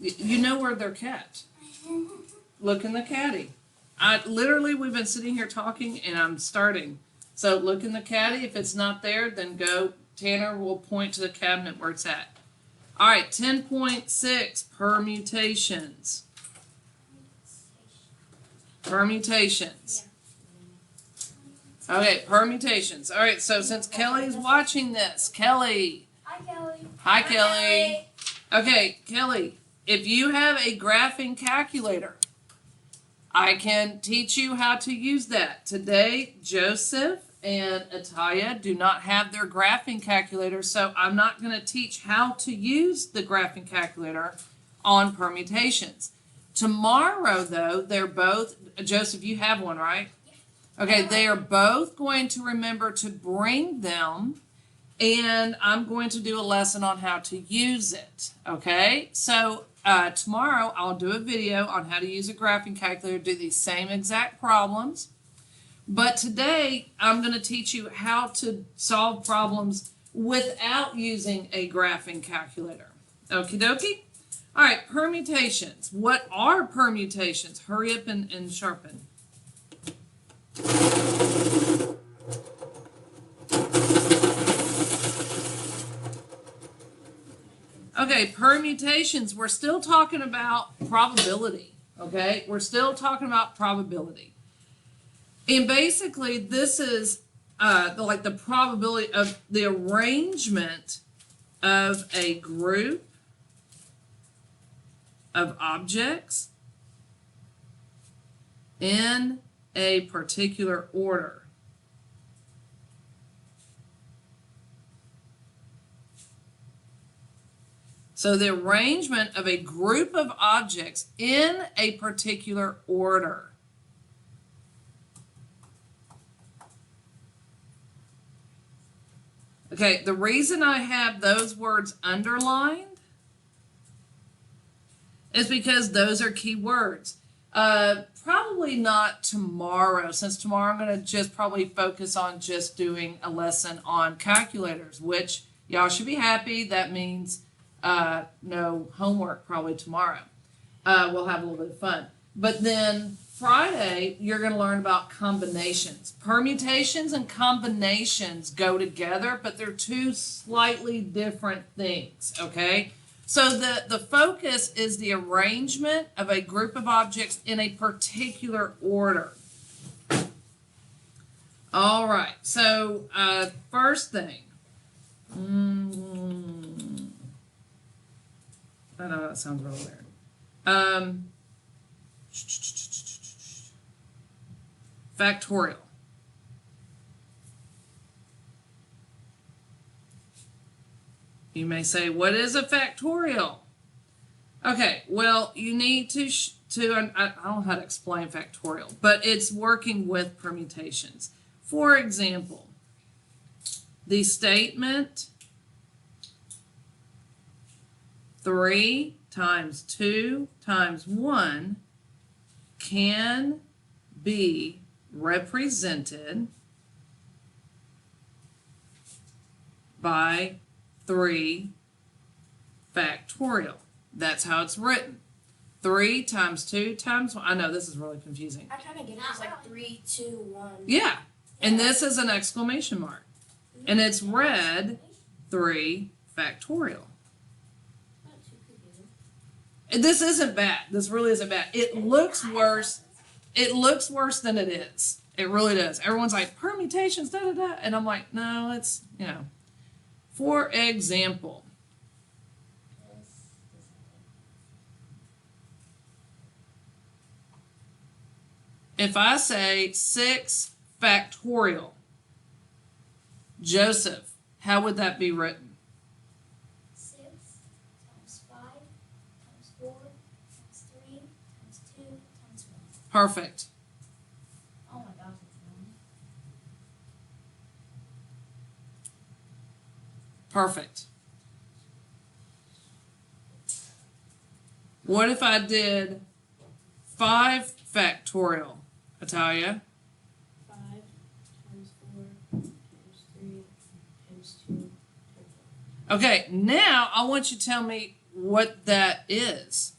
You know where they're kept. Look in the caddy. We've been sitting here talking and I'm starting. So look in the caddy. If it's not there, then go. Tanner will point to the cabinet where it's at. All right, 10.6, permutations. Permutations. Okay, permutations. All right, so since Kelly's watching this, Kelly. Hi, Kelly. Hi, Kelly. Okay, Kelly, if you have a graphing calculator, I can teach you how to use that. Today, Joseph and Atalia do not have their graphing calculator, so I'm not going to teach how to use the graphing calculator on permutations. Tomorrow, though, they're both, Joseph, you have one, right? Okay, they are both going to remember to bring them, and I'm going to do a lesson on how to use it, okay? So tomorrow, I'll do a video on how to use a graphing calculator, do these same exact problems. But today, I'm going to teach you how to solve problems without using a graphing calculator. Okie dokie? All right, permutations. What are permutations? Hurry up and sharpen. Okay, permutations. We're still talking about probability, okay? We're still talking about probability. And basically, this is the probability of the arrangement of a group of objects in a particular order. So the arrangement of a group of objects in a particular order. Okay, the reason I have those words underlined is because those are key words. Probably not tomorrow, since tomorrow I'm going to just probably focus on just doing a lesson on calculators, which y'all should be happy. That means no homework probably tomorrow. We'll have a little bit of fun. But then Friday, you're going to learn about combinations. Permutations and combinations go together, but they're two slightly different things, okay? So the focus is the arrangement of a group of objects in a particular order. All right, so first thing. I know that sounds real weird. Factorial. You may say, what is a factorial? Okay, well, you need to I don't know how to explain factorial, but it's working with permutations. For example, the statement 3 times 2 times 1 can be represented by 3 factorial. That's how it's written. 3 times 2 times 1. I know this is really confusing. I kind of get it. It's like 3, 2, 1. Yeah. And this is an exclamation mark. And it's read 3 factorial. And this isn't bad. This really isn't bad. It looks worse. It looks worse than it is. It really does. Everyone's like, permutations, da da da. And I'm like, no, it's, you know. For example, if I say 6 factorial, Joseph, how would that be written? 6 times 5 times 4 times 3 times 2 times 1. Perfect. Oh my gosh, it's wrong. Perfect. What if I did 5 factorial, Atalia? 5 times 4 times 3 times 2 times 1. Okay, now I want you to tell me what that is.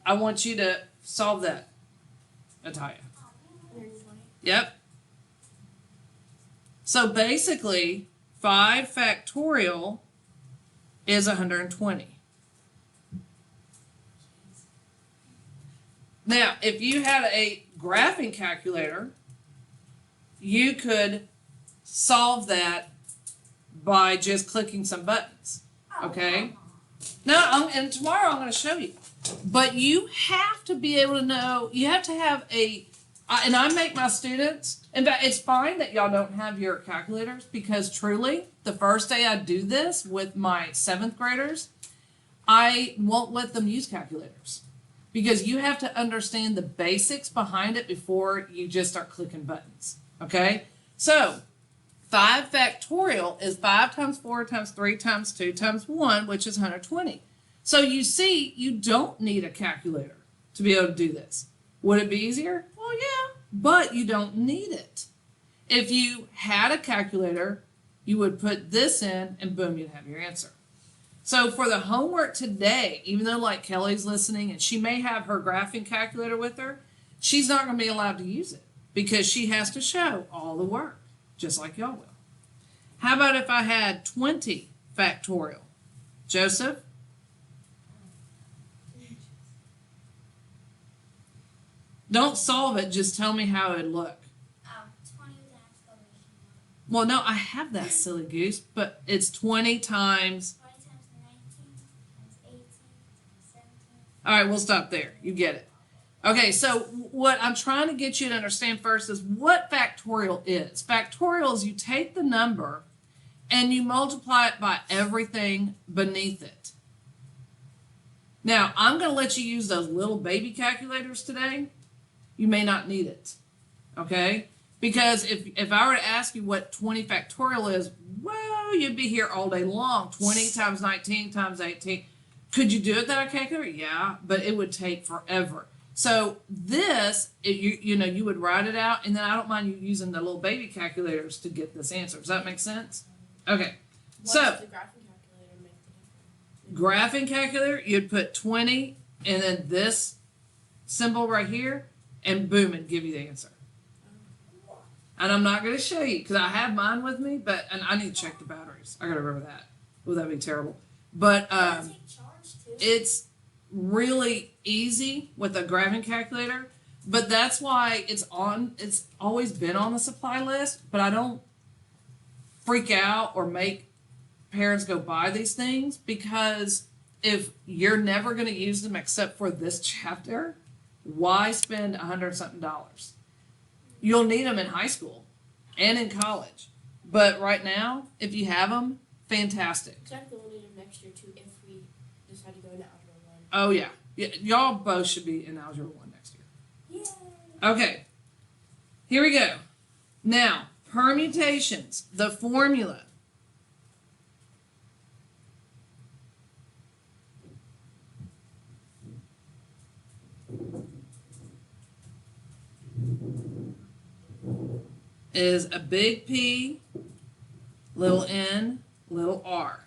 I want you to solve that, Ataya. 120. Yep. So basically, 5 factorial is 120. Now, if you had a graphing calculator, you could solve that by just clicking some buttons. Okay? No, and tomorrow I'm going to show you. But you have to be able to know, you have to have and I make my students, in fact, it's fine that y'all don't have your calculators because truly, the first day I do this with my 7th graders, I won't let them use calculators because you have to understand the basics behind it before you just start clicking buttons. Okay? So, 5 factorial is 5 times 4 times 3 times 2 times 1, which is 120. So you see, you don't need a calculator to be able to do this. Would it be easier? Well, yeah, but you don't need it. If you had a calculator, you would put this in and boom, you'd have your answer. So for the homework today, even though like Kelly's listening and she may have her graphing calculator with her, she's not going to be allowed to use it because she has to show all the work, just like y'all will. How about if I had 20 factorial? Joseph? Don't solve it, just tell me how it would look. 20 with an exclamation mark. Well, no, I have that, silly goose, but it's 20 times. 20 times 19 times 18 times 17. All right, we'll stop there. You get it. Okay, so what I'm trying to get you to understand first is what factorial is. Factorial is you take the number and you multiply it by everything beneath it. Now, I'm going to let you use those little baby calculators today. You may not need it, okay? Because if I were to ask you what 20 factorial is, well, you'd be here all day long. 20 times 19 times 18. Could you do it that calculator? Yeah, but it would take forever. So this, you would write it out, and then I don't mind you using the little baby calculators to get this answer. Does that make sense? Okay. What So does the graphing calculator make the difference? graphing calculator, you'd put 20 and then this symbol right here, and boom, it'd give you the answer. And I'm not going to show you because I have mine with me, and I need to check the batteries. I got to remember that. Well, that'd be terrible. But Does it take charge too? it's really easy with a graphing calculator, but that's why it's always been on the supply list, but I don't freak out or make parents go buy these things because if you're never going to use them except for this chapter, why spend $100-something? You'll need them in high school and in college, but right now, if you have them, fantastic. Exactly, we'll need them next year too if we decide to go into Algebra 1. Oh yeah, y'all both should be in Algebra 1 next year. Yay! Okay, here we go. Now, permutations, the formula. Is a big P, little n, little r.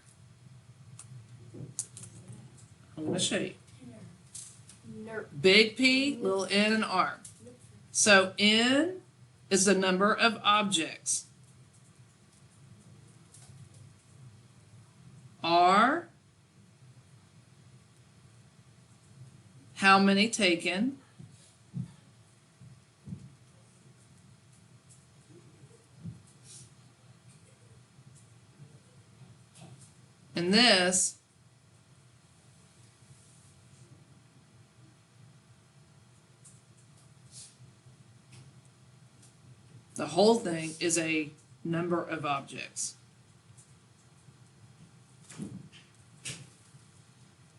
I'm going to show you. Nerp. Big P, little n, and r. So n is the number of objects. R, how many taken. And this the whole thing is a number of objects.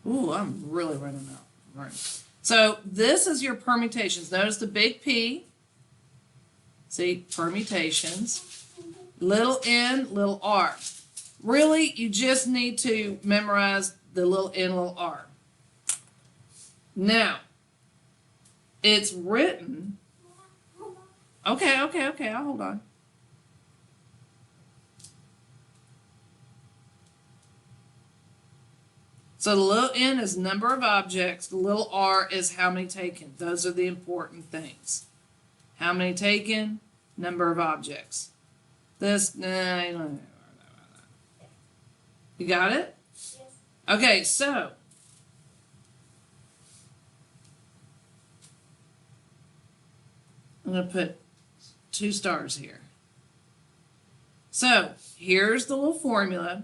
Ooh, I'm really running out. Right. So this is your permutations. Notice the big P. See, permutations. Little n, little r. Really, you just need to memorize the little n, little r. Now, it's written. Okay, I'll hold on. So the little n is number of objects. The little r is how many taken. Those are the important things. How many taken, number of objects. This, nah, you got it? Yes. Okay, so I'm going to put 2 stars here. So here's the little formula.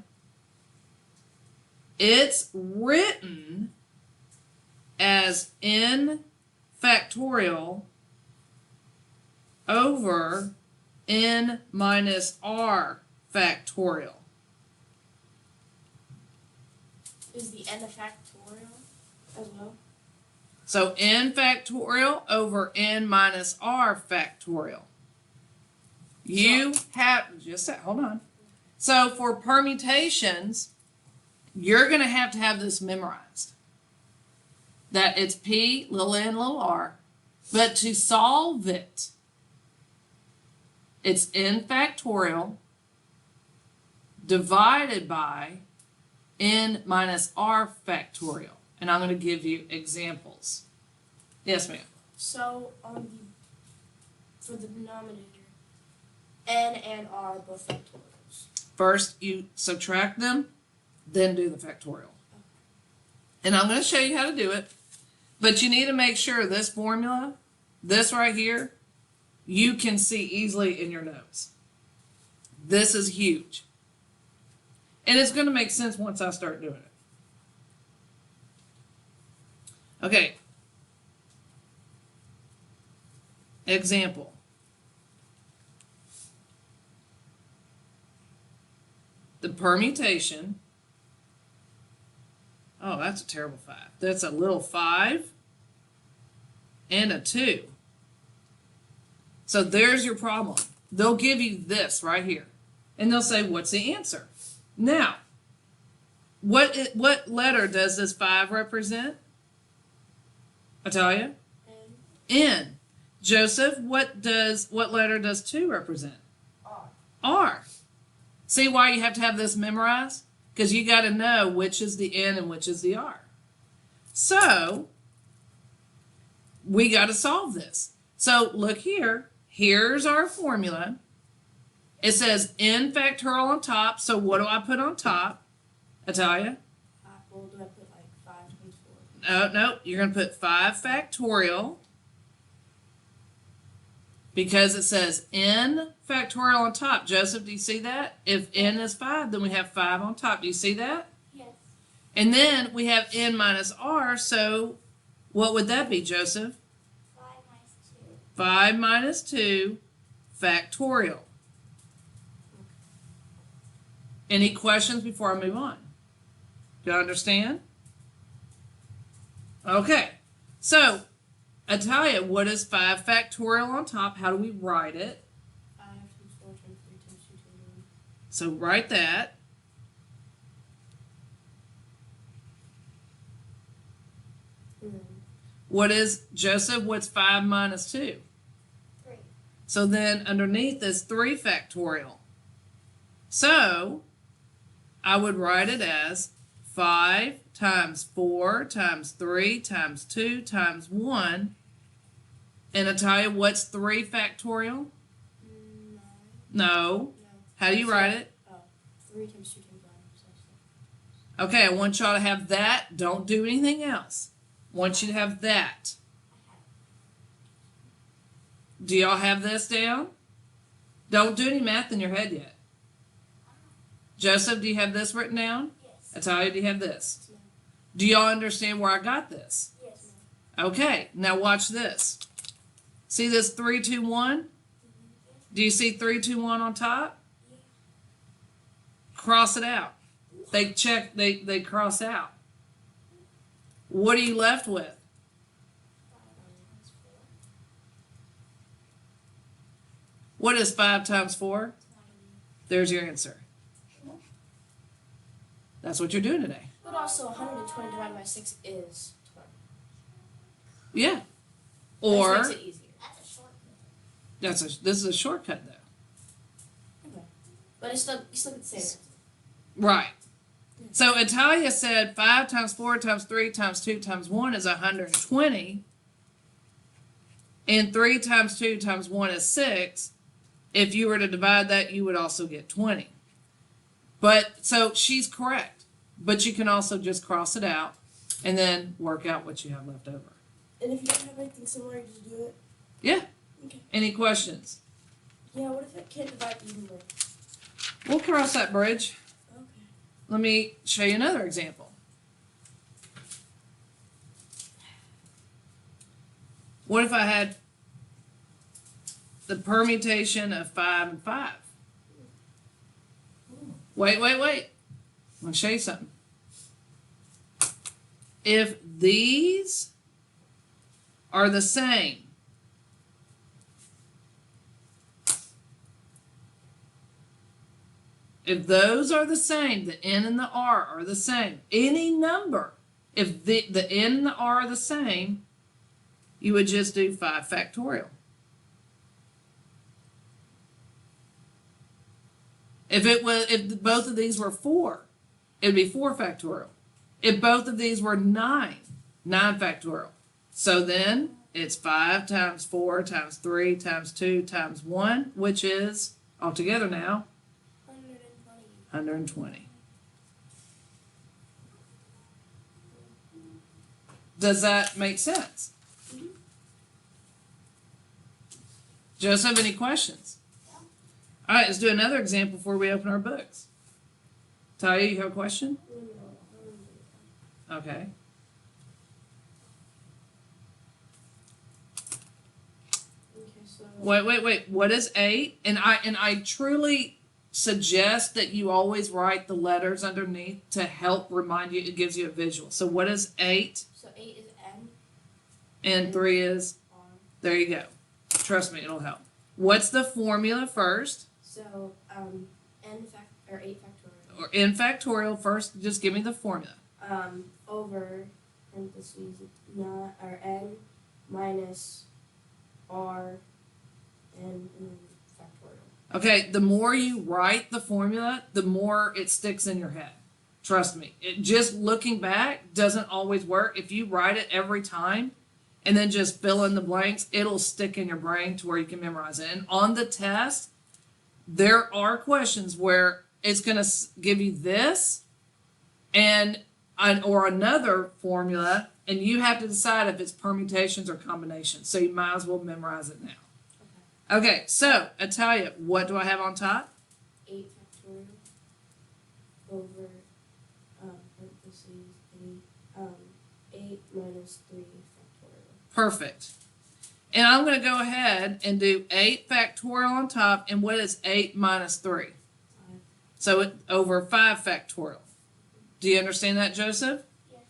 It's written as n factorial over n minus r factorial. Is the n a factorial as well? So n factorial over n minus r factorial. You have, just a, hold on. So for permutations, you're going to have this memorized. That it's p, little n, little r. But to solve it, it's n factorial divided by n minus r factorial. And I'm going to give you examples. Yes, ma'am. So for the denominator, n and r are both factorials. First, you subtract them, then do the factorial. And I'm going to show you how to do it. But you need to make sure this formula, this right here, you can see easily in your notes. This is huge. And it's going to make sense once I start doing it. Okay. Example. The permutation. Oh, that's a terrible 5. That's a little 5 and a 2. So there's your problem. They'll give you this right here. And they'll say, what's the answer? Now, what letter does this 5 represent? I tell you? N. Joseph, what letter does 2 represent? R. R. See why you have to have this memorized? Because you got to know which is the N and which is the R. So, we got to solve this. So, look here. Here's our formula. It says n factorial on top. So, what do I put on top? Italia? Well, do I put like 5 times 4? No. You're going to put 5 factorial. Because it says n factorial on top. Joseph, do you see that? If n is 5, then we have 5 on top. Do you see that? Yes. And then we have n minus r, so what would that be, Joseph? 5 minus 2. 5 minus 2 factorial. Any questions before I move on? Do you understand? Okay, so Italia, what is 5 factorial on top? How do we write it? 5 times 4 times 3 times 2 times 1. So write that. What is, Joseph, what's 5 minus 2? 3. So then underneath is 3 factorial. So I would write it as 5 times 4 times 3 times 2 times 1. And Italia, what's 3 factorial? 9. No. No. How do you write it? 3 times 2 times 1. Okay, I want y'all to have that. Don't do anything else. I want you to have that. Do y'all have this down? Don't do any math in your head yet. Joseph, do you have this written down? Yes. Italia, do you have this? No. Do y'all understand where I got this? Yes. Okay, now watch this. See this 3, 2, 1? Do you see 3, 2, 1 on top? Yeah. Cross it out. They cross out. What are you left with? 5 times 4. What is 5 times 4? 20. There's your answer. That's what you're doing today. But also 120 divided by 6 is 20. Yeah. Or This makes it easier. That's a shortcut. this is a shortcut though. Okay. But it's still, you still get the same answer. Right. So Italia said 5 times 4 times 3 times 2 times 1 is 120. And 3 times 2 times 1 is 6. If you were to divide that, you would also get 20. But, so she's correct. But you can also just cross it out and then work out what you have left over. And if you don't have anything similar, you just do it? Yeah. Okay. Any questions? Yeah, what if I can't divide evenly? We'll cross that bridge. Okay. Let me show you another example. What if I had the permutation of 5 and 5? Wait. I'm going to show you something. If these are the same, if those are the same, the N and the R are the same, any number, if the N and the R are the same, you would just do 5 factorial. If both of these were 4, it'd be 4 factorial. If both of these were 9 factorial. So then it's 5 times 4 times 3 times 2 times 1, which is altogether now 120. Does that make sense? Mm-hmm. Joseph, any questions? All right, let's do another example before we open our books. Talia, you have a question? Okay. So Wait. What is 8? And I truly suggest that you always write the letters underneath to help remind you. It gives you a visual. So what is 8? So 8 is N. And 3 is? R. There you go. Trust me, it'll help. What's the formula first? So 8 factorial. Or in factorial first, just give me the formula. Over parentheses not or N minus R and then factorial. Okay, the more you write the formula, the more it sticks in your head. Trust me. It just looking back doesn't always work. If you write it every time and then just fill in the blanks, it'll stick in your brain to where you can memorize it. And on the test, there are questions where it's going to give you this or another formula, and you have to decide if it's permutations or combinations. So you might as well memorize it now. Okay, so Italia, what do I have on top? 8 factorial over parentheses 8 minus 3 factorial. Perfect. And I'm going to go ahead and do 8 factorial on top, and what is 8 minus 3? 5. So over 5 factorial. Do you understand that, Joseph? Yes.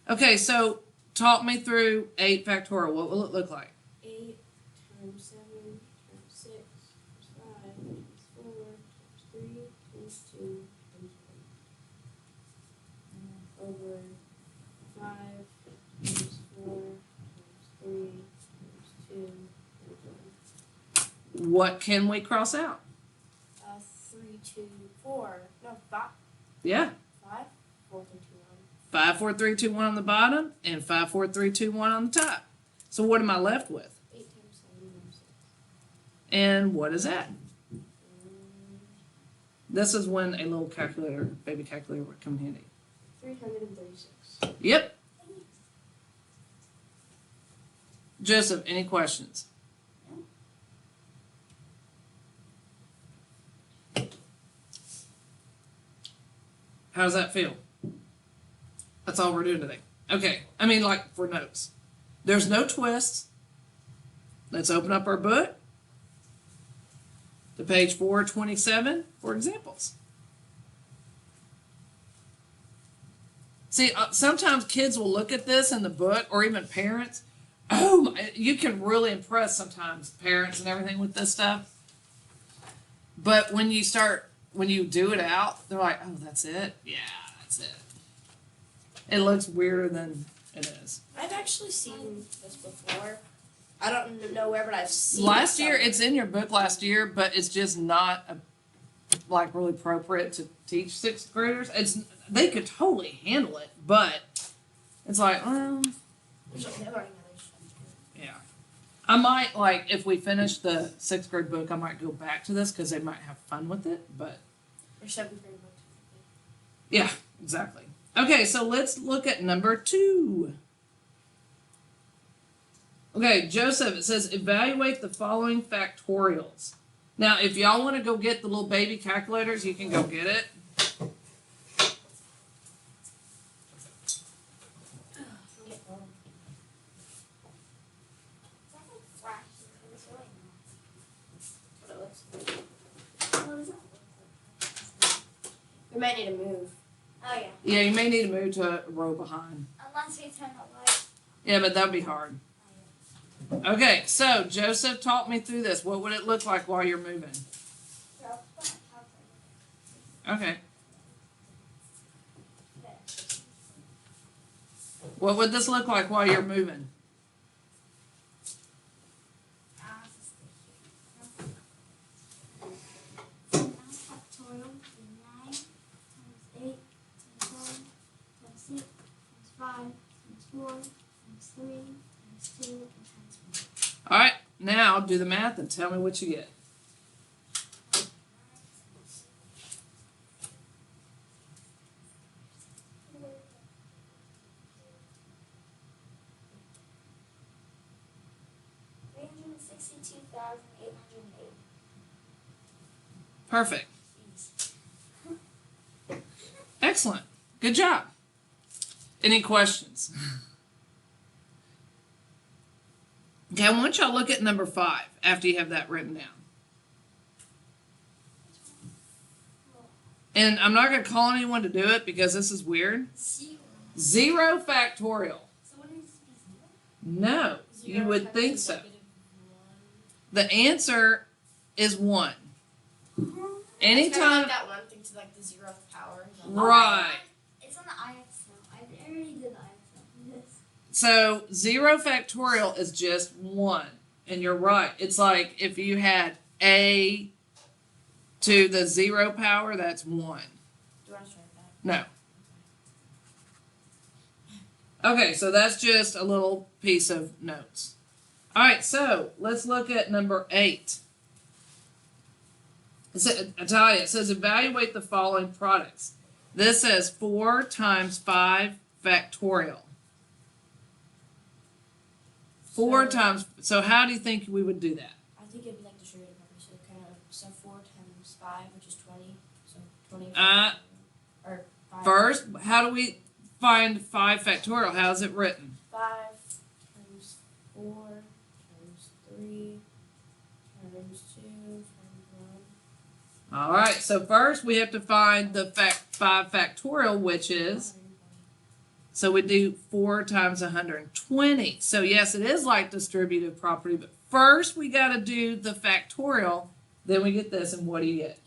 Okay, so talk me through 8 factorial. What will it look like? 8 times 7 times 6 times 5 times 4 times 3 times 2 times 1 over 5 times 4 times 3 times 2 times 1. What can we cross out? 3, 2, 4. No, 5. Yeah. 5, 4, 3, 2, 5, 4, 3, 2, 1 on the bottom, and 5, 4, 3, 2, 1 on the top. So what am I left with? 8 times 7 times 6. And what is that? This is when a little calculator, baby calculator, would come in handy. 336. Yep. Joseph, any questions? How does that feel? That's all we're doing today. Okay, I mean, like for notes. There's no twists. Let's open up our book to page 427 for examples. See, sometimes kids will look at this in the book, or even parents. Oh, you can really impress sometimes parents and everything with this stuff. But when you do it out, they're like, oh, that's it? Yeah, that's it. It looks weirder than it is. I've actually seen this before. I don't know where, but I've seen Last it year, somewhere. it's in your book last year, but it's just not like really appropriate to teach sixth graders. They could totally handle it, but it's like, yeah. I might, like, if we finish the sixth grade book, I might go back to this because they might have fun with it, but. Or seventh grade book. Yeah, exactly. Okay, so let's look at number 2. Okay, Joseph, it says evaluate the following factorials. Now, if y'all want to go get the little baby calculators, you can go get it. We might need to move. Oh yeah. Yeah, you may need to move to a row behind. Unless we turn the light. Yeah, but that'd be hard. Okay, so Joseph taught me through this. What would it look like while you're moving? Okay. What would this look like while you're moving? Factorial is 9 times 8 times 7 times 6 times 5 times 4 times 3 times 2 and times 1. All right, now do the math and tell me what you get. $362,808. Perfect. Excellent. Good job. Any questions? Okay, I want y'all to look at number 5 after you have that written down. And I'm not going to call anyone to do it because this is weird. 0 factorial. So what is this? No, you would think so. -1. The answer is 1. It's kind of Anytime, like that one thing to like the 0th power. right. It's on the IXL. I already did the IXL. Yes. So 0 factorial is just 1. And you're right. It's like if you had a to the 0 power, that's 1. Do you want to try that? No. Okay, so that's just a little piece of notes. All right, so let's look at number 8. Italia, it says evaluate the following products. This says 4 times 5 factorial. 4 times, so how do you think we would do that? I think it'd be like distributive property. So 4 times 5, which is 20. So 20. Or 5. First, how do we find 5 factorial? How's it written? 5 times 4 times 3 times 2 times 1. All right, so first we have to find the 5 factorial, which is, so we do 4 times 120. So yes, it is like distributive property, but first we got to do the factorial, then we get this, and what do you get?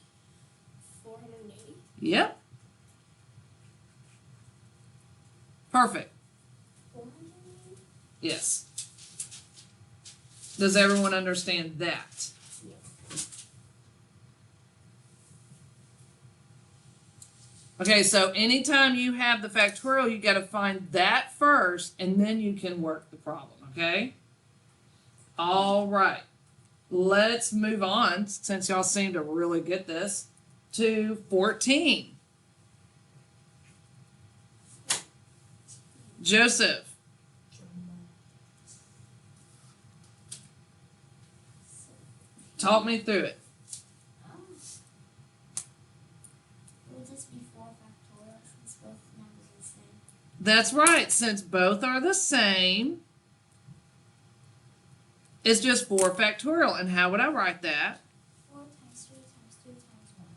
480. Yep. Perfect. 480. Yes. Does everyone understand that? Okay, so anytime you have the factorial, you got to find that first, and then you can work the problem, okay? All right. Let's move on, since y'all seem to really get this, to 14. Joseph. Talk me through it. Would this be 4 factorial since both numbers are the same? That's right. Since both are the same, it's just 4 factorial. And how would I write that? 4 times 3 times 2 times 1.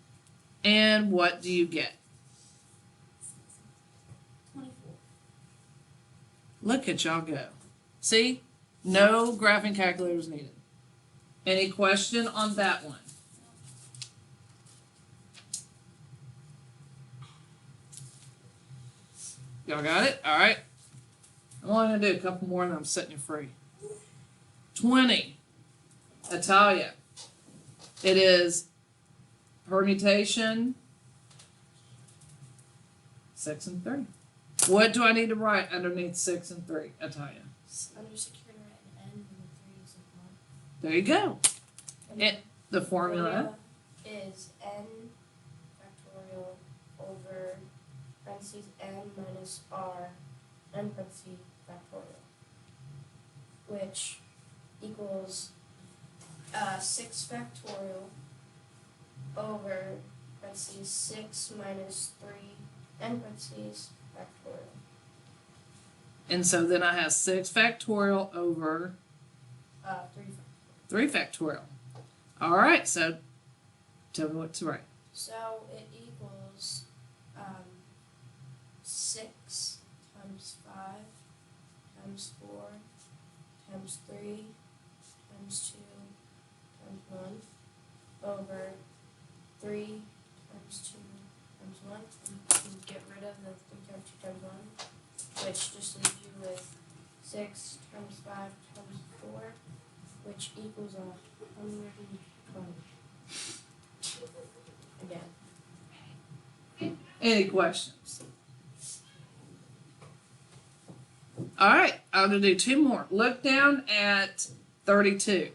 And what do you get? 24. Look at y'all go. See? No graphing calculators needed. Any question on that one? Y'all got it? All right. I'm only going to do a couple more and I'm setting you free. 20. Italia. It is permutation 6 and 3. What do I need to write underneath 6 and 3, Atalia? Under secure and n, number 3 is a 1. There you go. And The formula is n factorial over parentheses n minus r n parentheses factorial, which equals 6 factorial over parentheses 6 minus 3 n parentheses factorial. and so then I have 6 factorial over 3 factorial. 3 factorial. All right, so tell me what to write. So it equals 6 times 5 times 4 times 3 times 2 times 1 over 3 times 2 times 1. You can get rid of the 3 times 2 times 1, which just leaves you with 6 times 5 times 4, which equals 120. Again. Any questions? All right, I'm going to do 2 more. Look down at 32.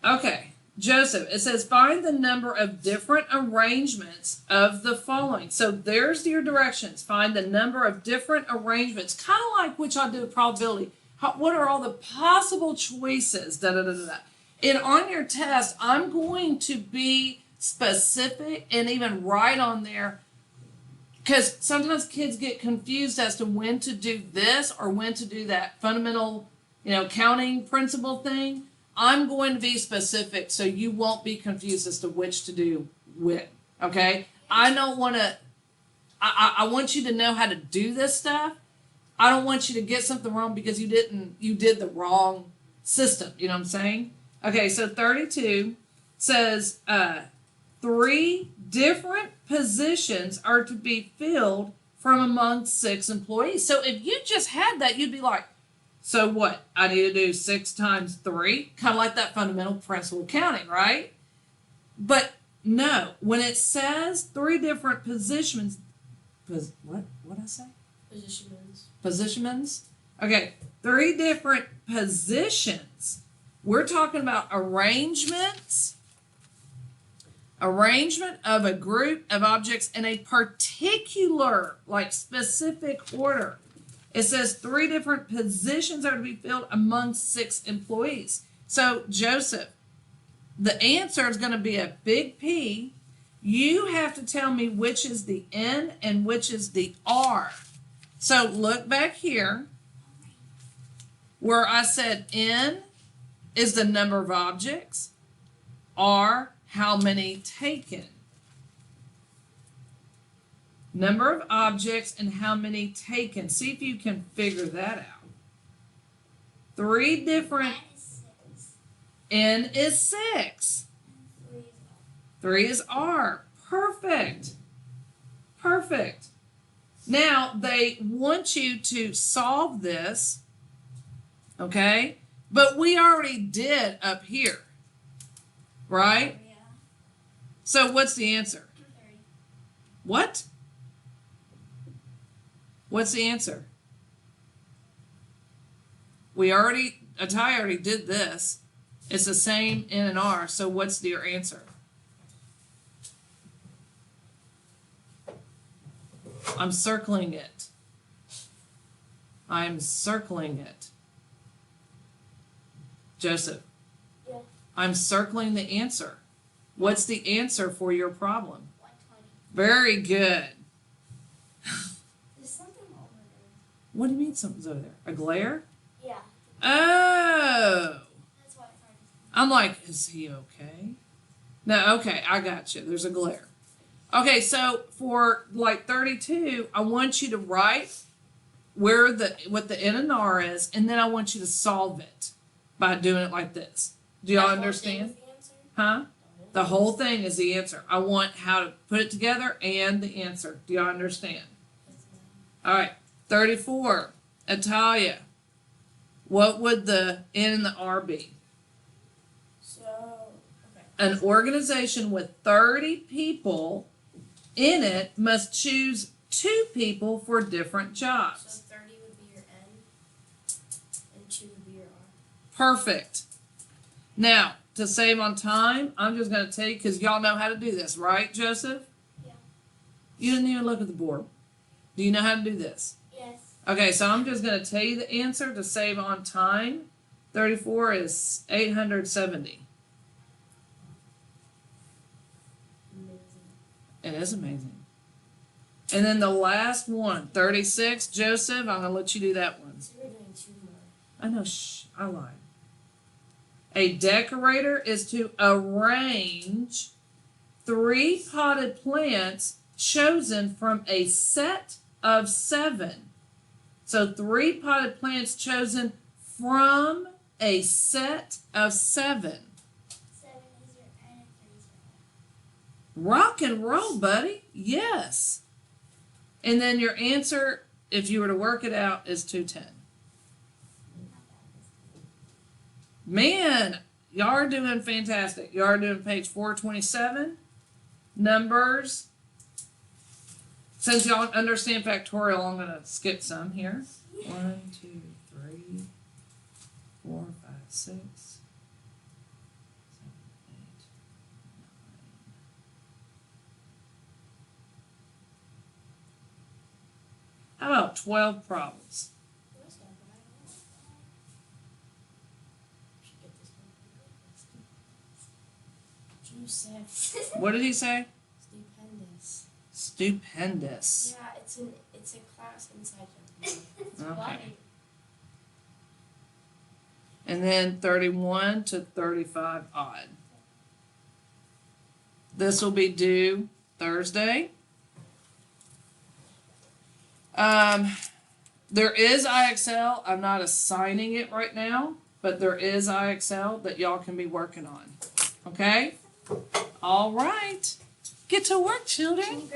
Okay, Joseph, it says find the number of different arrangements of the following. So there's your directions. Find the number of different arrangements, kind of like which I do with probability. What are all the possible choices? Da, da, da, da, da. And on your test, I'm going to be specific and even write on there, because sometimes kids get confused as to when to do this or when to do that fundamental, counting principle thing. I'm going to be specific so you won't be confused as to which to do when, okay? I don't want to, I want you to know how to do this stuff. I don't want you to get something wrong because you did the wrong system, you know what I'm saying? Okay, so 32 says 3 different positions are to be filled from among 6 employees. So if you just had that, you'd be like, so what? I need to do 6 times 3, kind of like that fundamental principle of counting, right? But no, when it says 3 different positions, what did I say? Positions. Okay, 3 different positions. We're talking about arrangements. Arrangement of a group of objects in a particular, specific order. It says 3 different positions are to be filled among 6 employees. So, Joseph, the answer is going to be a big P. You have to tell me which is the N and which is the R. So, look back here where I said N is the number of objects, R, how many taken. Number of objects and how many taken. See if you can figure that out. 3 different. N is 6. 3 is R. Perfect. Perfect. Now, they want you to solve this, okay? But we already did up here, right? Yeah. So what's the answer? 30. What? What's the answer? Atai already did this. It's the same N and R, so what's your answer? I'm circling it. I'm circling it. Joseph. Yeah. I'm circling the answer. What's the answer for your problem? 120. Very good. There's something over there. What do you mean something's over there? A glare? Yeah. Oh. That's why it's hard to see. I'm like, is he okay? No, okay, I got you. There's a glare. Okay, so for 32, I want you to write what the N and R is, and then I want you to solve it by doing it like this. Do y'all understand? Huh? The whole thing is the answer. I want how to put it together and the answer. Do y'all understand? All right, 34. Atalia, what would the N and the R be? So, An organization with 30 people in it must choose 2 people for different So jobs. 30 would be your N, and 2 would be your R. Perfect. Now, to save on time, I'm just going to tell you, because y'all know how to do this, right, Joseph? Yeah. You didn't even look at the board. Do you know how to do this? Yes. Okay, so I'm just going to tell you the answer to save on time. 34 is 870. Amazing. It is amazing. And then the last one, 36, Joseph, I'm going to let you do that one. So we're doing 2 more. I know, shh, I lied. A decorator is to arrange 3 potted plants chosen from a set of 7. So 3 potted plants chosen from a set of 7. 7 is your N and 3 is your R. Rock and roll, buddy. Yes. And then your answer, if you were to work it out, is 210. Man, y'all are doing fantastic. Y'all are doing page 427. Numbers. Since y'all understand factorial, I'm going to skip some here. 1, 2, 3, 4, 5, 6, 7, 8, 9. How about 12 problems? What's that, Brian? Should get this one. Joseph. What did he say? Stupendous. Stupendous. Yeah, it's a class inside Japanese. It's Okay. funny. And then 31 to 35 odd. This will be due Thursday. There is IXL. I'm not assigning it right now, but there is IXL that y'all can be working on. Okay? All right. Get to work, children.